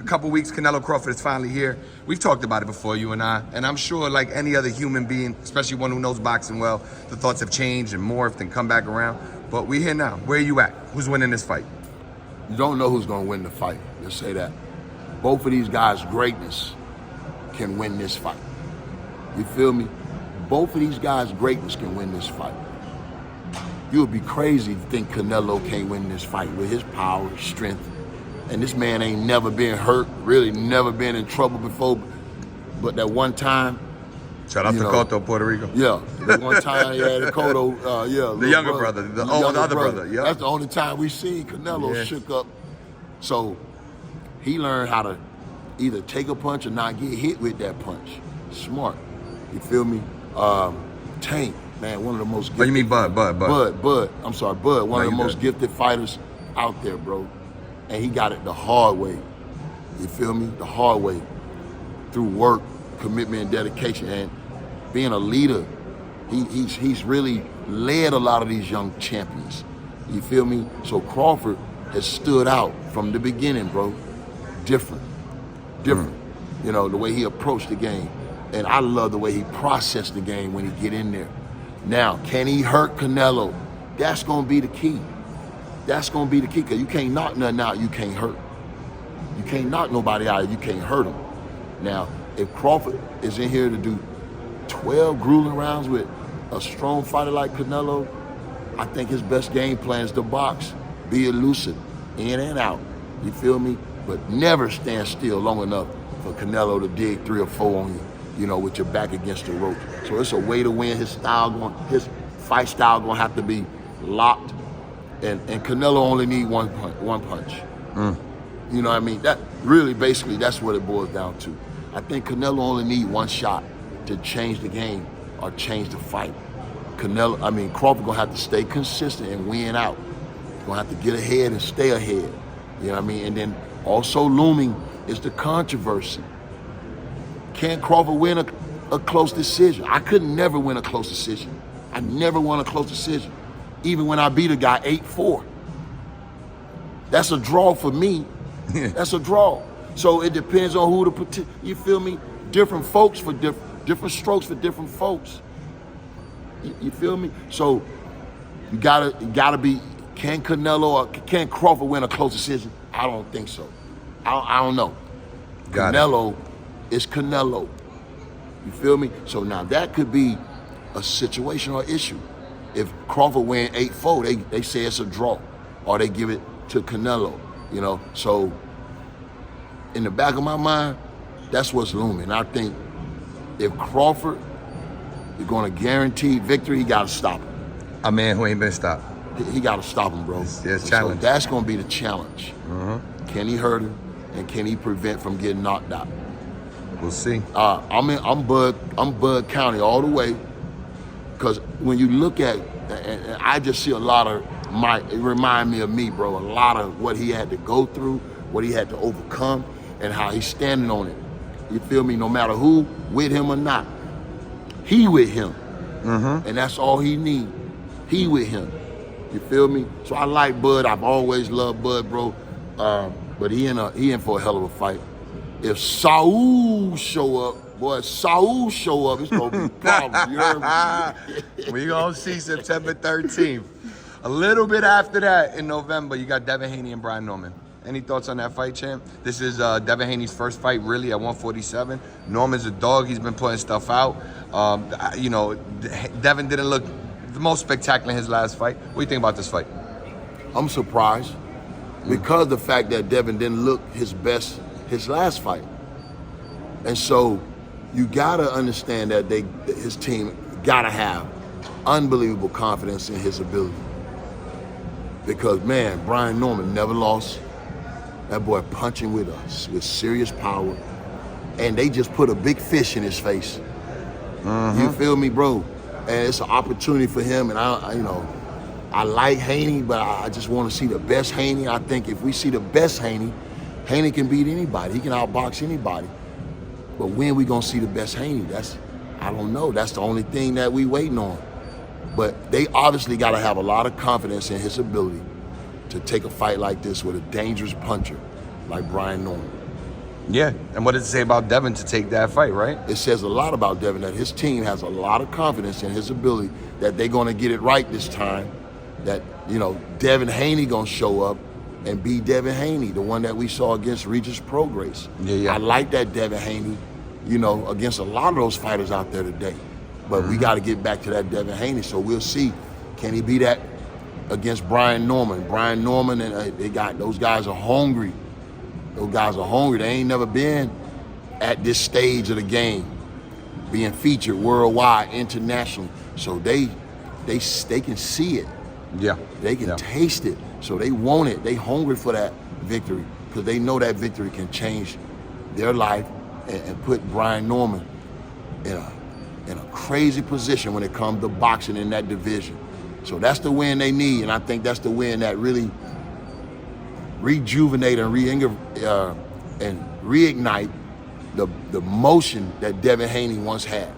couple weeks, Canelo Crawford is finally here. We've talked about it before, you and I, and I'm sure like any other human being, especially one who knows boxing well, the thoughts have changed and morphed and come back around. But we're here now. Where are you at? Who's winning this fight? You don't know who's going to win the fight. Let's say that. Both of these guys' greatness can win this fight. You feel me? Both of these guys' greatness can win this fight. You would be crazy to think Canelo can't win this fight with his power, strength. And this man ain't never been hurt, really never been in trouble before. But that one time, shout out to Cotto, Puerto Rico. Yeah, the one time he had a Cotto, the younger brother, the other brother. Yeah, that's the only time we seen Canelo shook up. So he learned how to either take a punch or not get hit with that punch. Smart, you feel me? Tank, man, one of the most gifted. Oh, you mean Bud? Bud. I'm sorry, Bud. One of the most gifted fighters out there, bro. And he got it the hard way. You feel me? The hard way. Through work, commitment, and dedication, and being a leader. He's really led a lot of these young champions. You feel me? So Crawford has stood out from the beginning, bro. Different. You know, the way he approached the game. And I love the way he processed the game when he get in there. Now, can he hurt Canelo? That's gonna be the key. That's gonna be the key, because you can't knock nothing out you can't hurt. You can't knock nobody out, you can't hurt them. Now, if Crawford is in here to do 12 grueling rounds with a strong fighter like Canelo, I think his best game plan is to box, be elusive, in and out. You feel me? But never stand still long enough for Canelo to dig 3 or 4 on you, you know, with your back against the rope. So it's a way to win. His fight style gonna have to be locked, and Canelo only need one punch. You know what I mean? That really, basically, that's what it boils down to. I think Canelo only need one shot to change the game or change the fight. Crawford gonna have to stay consistent and win out. Gonna have to get ahead and stay ahead. You know what I mean? And then also looming is the controversy. Can Crawford win a close decision? I could never win a close decision. I never won a close decision, even when I beat a guy 8-4. That's a draw for me. That's a draw. So it depends on who you feel me? Different folks for different strokes for different folks. You feel me? So you gotta be, can Canelo or can Crawford win a close decision? I don't think so. I don't know. Canelo is Canelo. You feel me? So now that could be a situation or issue. If Crawford win 8-4, they say it's a draw, or they give it to Canelo, you know? So in the back of my mind, that's what's looming. I think if Crawford is gonna guarantee victory, he gotta stop him. A man who ain't been stopped. He gotta stop him, bro. It's challenge. So that's gonna be the challenge. Can he hurt him, and can he prevent from getting knocked out? We'll see. I'm Bud County all the way, because when you look at, and I just see a lot of it remind me of me, bro. A lot of what he had to go through, what he had to overcome, and how he's standing on it. You feel me? No matter who with him or not, he with him, and that's all he need. He with him. You feel me? So I like Bud. I've always loved Bud, bro. But he in for a hell of a fight. If Saul show up, it's gonna be problems. You heard me? We gonna see September 13th. A little bit after that, in November, you got Devin Haney and Brian Norman. Any thoughts on that fight, champ? This is Devin Haney's first fight, really, at 147. Norman's a dog. He's been putting stuff out. You know, Devin didn't look the most spectacular in his last fight. What do you think about this fight? I'm surprised because of the fact that Devin didn't look his best his last fight. And so you gotta understand that his team gotta have unbelievable confidence in his ability. Because, man, Brian Norman never lost. That boy punching with serious power. And they just put a big fish in his face. You feel me, bro? And it's an opportunity for him. And I like Haney, but I just want to see the best Haney. I think if we see the best Haney, Haney can beat anybody. He can outbox anybody. But when we gonna see the best Haney? I don't know. That's the only thing that we waiting on. But they obviously got to have a lot of confidence in his ability to take a fight like this with a dangerous puncher like Brian Norman. Yeah, and what does it say about Devin to take that fight, right? It says a lot about Devin, that his team has a lot of confidence in his ability, that they're going to get it right this time, that, you know, Devin Haney going to show up and be Devin Haney, the one that we saw against Regis Prograis. Yeah. I like that Devin Haney, you know, against a lot of those fighters out there today. But we got to get back to that Devin Haney, so we'll see. Can he be that against Brian Norman? Brian Norman, and those guys are hungry. Those guys are hungry. They ain't never been at this stage of the game, being featured worldwide, internationally. So they can see it. Yeah. They can taste it. So they want it. They hungry for that victory because they know that victory can change their life and put Brian Norman in a crazy position when it comes to boxing in that division. So that's the win they need, and I think that's the win that really rejuvenate and reignite the motion that Devin Haney once had.